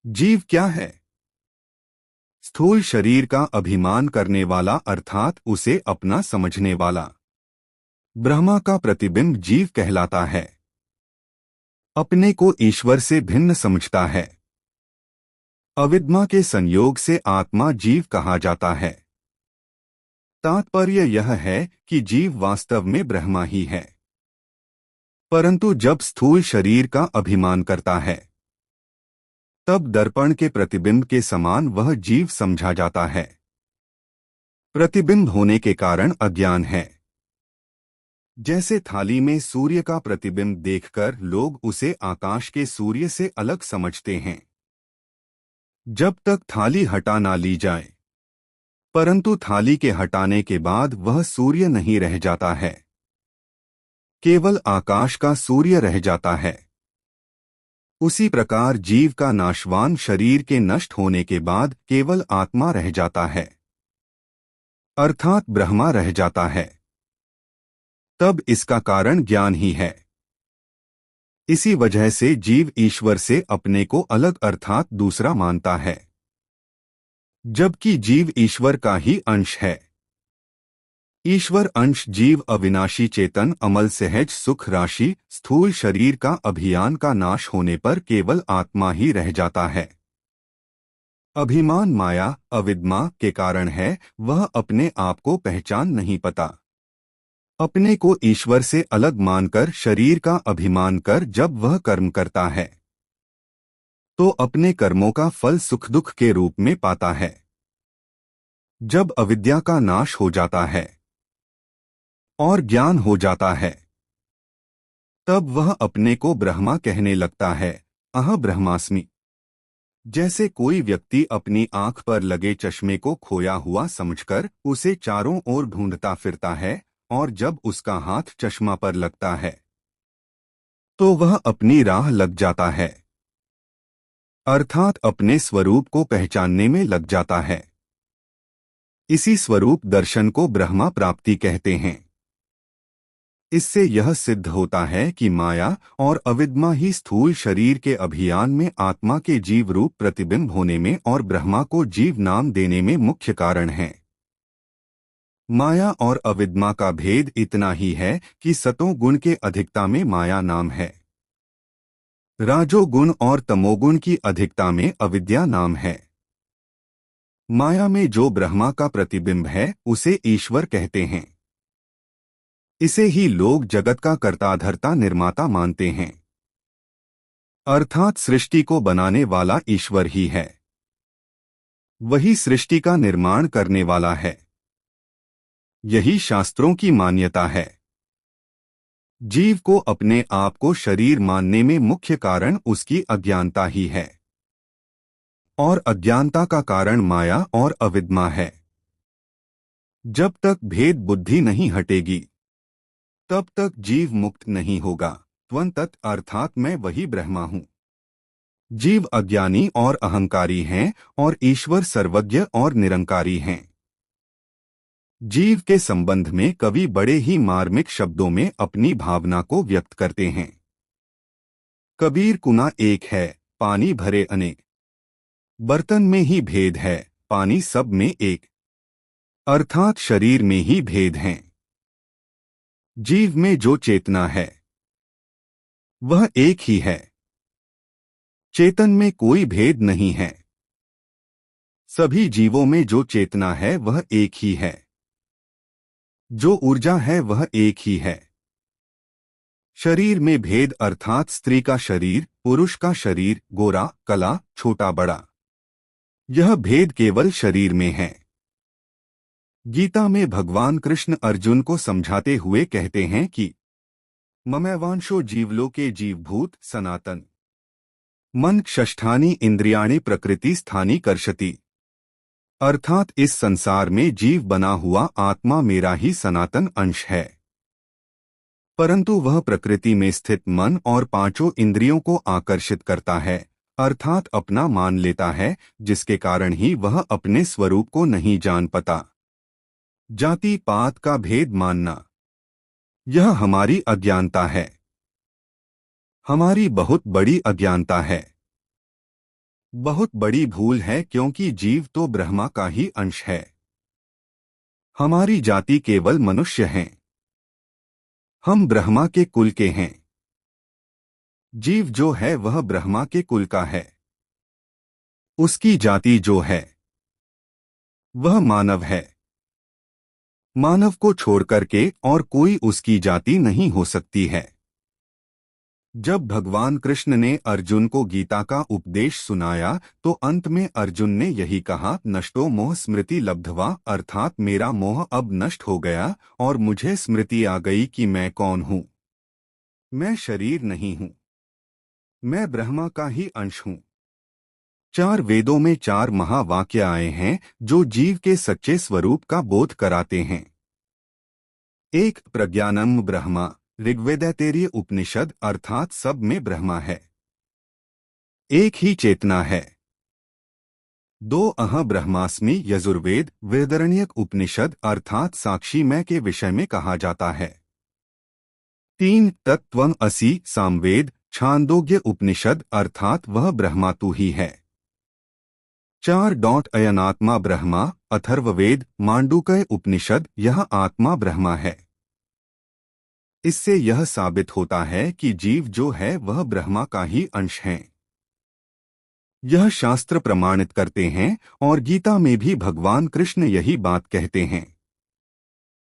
जीव क्या है? स्थूल शरीर का अभिमान करने वाला अर्थात उसे अपना समझने वाला। ब्रह्मा का प्रतिबिंब जीव कहलाता है। अपने को ईश्वर से भिन्न समझता है। अविद्मा के संयोग से आत्मा जीव कहा जाता है। तात्पर्य यह है कि जीव वास्तव में ब्रह्मा ही है, परंतु जब स्थूल शरीर का अभिमान करता है तब दर्पण के प्रतिबिंब के समान वह जीव समझा जाता है। प्रतिबिंब होने के कारण अज्ञान है। जैसे थाली में सूर्य का प्रतिबिंब देखकर लोग उसे आकाश के सूर्य से अलग समझते हैं, जब तक थाली हटा ना ली जाए। परंतु थाली के हटाने के बाद वह सूर्य नहीं रह जाता है, केवल आकाश का सूर्य रह जाता है। उसी प्रकार जीव का नाशवान शरीर के नष्ट होने के बाद केवल आत्मा रह जाता है, अर्थात ब्रह्मा रह जाता है। तब इसका कारण ज्ञान ही है। इसी वजह से जीव ईश्वर से अपने को अलग अर्थात दूसरा मानता है, जबकि जीव ईश्वर का ही अंश है। ईश्वर अंश जीव अविनाशी चेतन अमल सहज सुख राशि स्थूल शरीर का अभियान का नाश होने पर केवल आत्मा ही रह जाता है। अभिमान माया अविद्मा के कारण है, वह अपने आप को पहचान नहीं पाता। अपने को ईश्वर से अलग मानकर शरीर का अभिमान कर जब वह कर्म करता है तो अपने कर्मों का फल सुख दुख के रूप में पाता है। जब अविद्या का नाश हो जाता है और ज्ञान हो जाता है तब वह अपने को ब्रह्मा कहने लगता है। अह ब्रह्मास्मि। जैसे कोई व्यक्ति अपनी आंख पर लगे चश्मे को खोया हुआ समझकर उसे चारों ओर ढूंढता फिरता है और जब उसका हाथ चश्मा पर लगता है तो वह अपनी राह लग जाता है, अर्थात अपने स्वरूप को पहचानने में लग जाता है। इसी स्वरूप दर्शन को ब्रह्मा प्राप्ति कहते हैं। इससे यह सिद्ध होता है कि माया और अविद्मा ही स्थूल शरीर के अभियान में आत्मा के जीव रूप प्रतिबिंब होने में और ब्रह्मा को जीव नाम देने में मुख्य कारण है। माया और अविद्मा का भेद इतना ही है कि सतोगुण के अधिकता में माया नाम है, राजोगुण और तमोगुण की अधिकता में अविद्या नाम है। माया में जो ब्रह्मा का प्रतिबिंब है उसे ईश्वर कहते हैं। इसे ही लोग जगत का कर्ता-धर्ता निर्माता मानते हैं, अर्थात सृष्टि को बनाने वाला ईश्वर ही है। वही सृष्टि का निर्माण करने वाला है। यही शास्त्रों की मान्यता है। जीव को अपने आप को शरीर मानने में मुख्य कारण उसकी अज्ञानता ही है, और अज्ञानता का कारण माया और अविद्मा है। जब तक भेद बुद्धि नहीं हटेगी तब तक जीव मुक्त नहीं होगा। त्वं तत् अर्थात मैं वही ब्रह्मा हूँ। जीव अज्ञानी और अहंकारी हैं और ईश्वर सर्वज्ञ और निरंकारी हैं। जीव के संबंध में कवि बड़े ही मार्मिक शब्दों में अपनी भावना को व्यक्त करते हैं। कबीर कुना एक है, पानी भरे अनेक। बर्तन में ही भेद है, पानी सब में एक। अर्थात शरीर में ही भेद हैं। जीव में जो चेतना है वह एक ही है। चेतन में कोई भेद नहीं है। सभी जीवों में जो चेतना है वह एक ही है। जो ऊर्जा है वह एक ही है। शरीर में भेद अर्थात स्त्री का शरीर, पुरुष का शरीर, गोरा, कला, छोटा बड़ा, यह भेद केवल शरीर में है। गीता में भगवान कृष्ण अर्जुन को समझाते हुए कहते हैं कि ममैवांशो जीवलोके जीवभूत सनातन मन षष्ठानि इंद्रियाणि प्रकृति स्थानि कर्षति। अर्थात इस संसार में जीव बना हुआ आत्मा मेरा ही सनातन अंश है, परंतु वह प्रकृति में स्थित मन और पांचों इंद्रियों को आकर्षित करता है, अर्थात अपना मान लेता है, जिसके कारण ही वह अपने स्वरूप को नहीं जान पाता। जाति पात का भेद मानना, यह हमारी अज्ञानता है। हमारी बहुत बड़ी अज्ञानता है। बहुत बड़ी भूल है, क्योंकि जीव तो ब्रह्मा का ही अंश है। हमारी जाति केवल मनुष्य हैं। हम ब्रह्मा के कुल के हैं। जीव जो है वह ब्रह्मा के कुल का है। उसकी जाति जो है वह मानव है। मानव को छोड़कर के और कोई उसकी जाति नहीं हो सकती है। जब भगवान कृष्ण ने अर्जुन को गीता का उपदेश सुनाया तो अंत में अर्जुन ने यही कहा, नष्टो मोह स्मृति लब्ध्वा, अर्थात मेरा मोह अब नष्ट हो गया और मुझे स्मृति आ गई कि मैं कौन हूँ। मैं शरीर नहीं हूँ। मैं ब्रह्मा का ही अंश हूँ। 4 वेदों में 4 महावाक्य आए हैं जो जीव के सच्चे स्वरूप का बोध कराते हैं। 1 प्रज्ञानम ब्रह्मा, ऋग्वेदैतेरीय उपनिषद, अर्थात सब में ब्रह्मा है। एक ही चेतना है। 2 अह ब्रह्मास्मि, यजुर्वेद वेदरण्यक उपनिषद, अर्थात साक्षी मैं के विषय में कहा जाता है। 3 तत्त्वम् असि, सामवेद छांदोग्य उपनिषद, अर्थात वह ब्रह्मा तू ही है। 4 अयनात्मा ब्रह्मा, अथर्ववेद मांडूक्य उपनिषद, यह आत्मा ब्रह्मा है। इससे यह साबित होता है कि जीव जो है वह ब्रह्मा का ही अंश है। यह शास्त्र प्रमाणित करते हैं और गीता में भी भगवान कृष्ण यही बात कहते हैं।